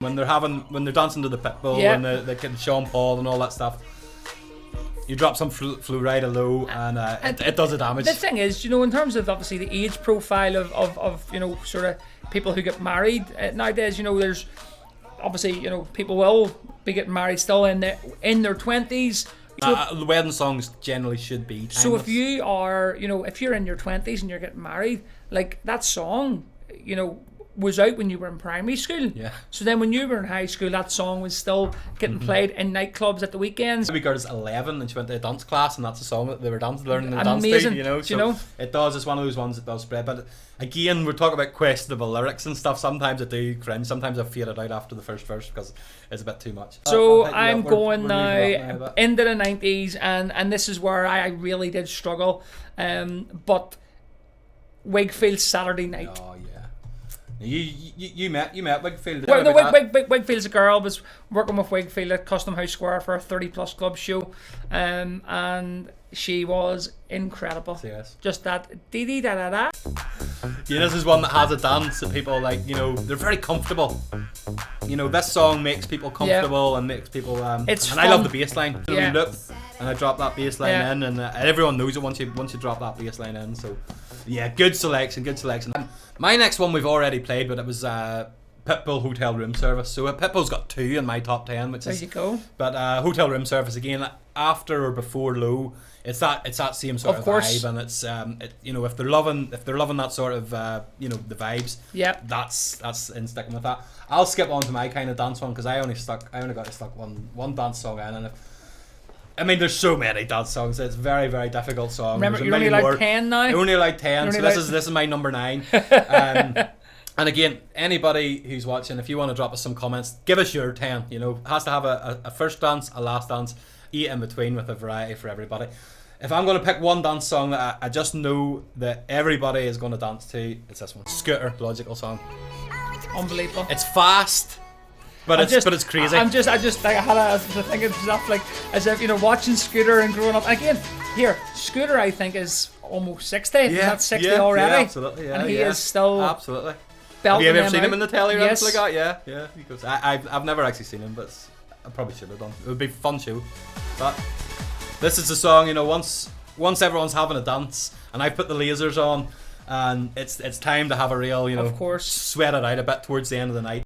when they're dancing to the Pitbull and the kid Sean Paul and all that stuff. You drop some fluoride low and it does the damage. The thing is, in terms of obviously the age profile of sort of people who get married nowadays, there's obviously people will be getting married still in their 20s. So the wedding songs generally should be timeless. So if you are, if you're in your 20s and you're getting married, like that song, was out when you were in primary school. Yeah. So then when you were in high school, that song was still getting played in nightclubs at the weekends. Maybe girl's 11 and she went to a dance class and that's a song that they were learning the Amazing. dance to, It does, it's one of those ones that does spread. But again, we're talking about questionable lyrics and stuff. Sometimes I do cringe, sometimes I fade it out after the first verse because it's a bit too much. So I'm going now into the 90s and this is where I really did struggle. But Whigfield Saturday Night. Oh yeah. You met Whigfield. Well, no, Whigfield's a girl. Was working with Whigfield at Custom House Square for a 30+ club show, and she was incredible. Yes. Just that dee da da da. Yeah, this is one that has a dance that people like. They're very comfortable. This song makes people comfortable and makes people. It's and fun. I love the bass line. So Yeah. we look and I drop that bass line in, and everyone knows it once you drop that bass line in. So yeah, good selection. My next one we've already played, but it was Pitbull Hotel Room Service. So Pitbull's got 2 in my top 10, which There you go. But Hotel Room Service again, after or before Low, it's that same sort of vibe, and it's if they're loving that sort of the vibes, that's in sticking with that. I'll skip on to my kind of dance one because I only got to stuck one dance song in, and there's so many dance songs. It's very, very difficult song. Remember, you're only allowed 10 now. You're only allowed 10. So this is my number 9. And again, anybody who's watching, if you want to drop us some comments, give us your 10. Has to have a first dance, a last dance, 8 in between with a variety for everybody. If I'm going to pick one dance song that I just know that everybody is going to dance to, it's this one. Scooter, Logical song. Unbelievable. It's fast. But it's crazy. I had to think of stuff like as if watching Scooter and growing up. Again, Scooter I think is almost 60. Yeah, He's not 60 already. Yeah, absolutely. Yeah, and he is still absolutely. Have you ever seen him in the telly or yes. anything like that? Yeah. He goes. I've never actually seen him, but I probably should have done. It would be a fun show. But this is the song. Once everyone's having a dance, and I've put the lasers on, and it's time to have a real, of course, sweat it out a bit towards the end of the night.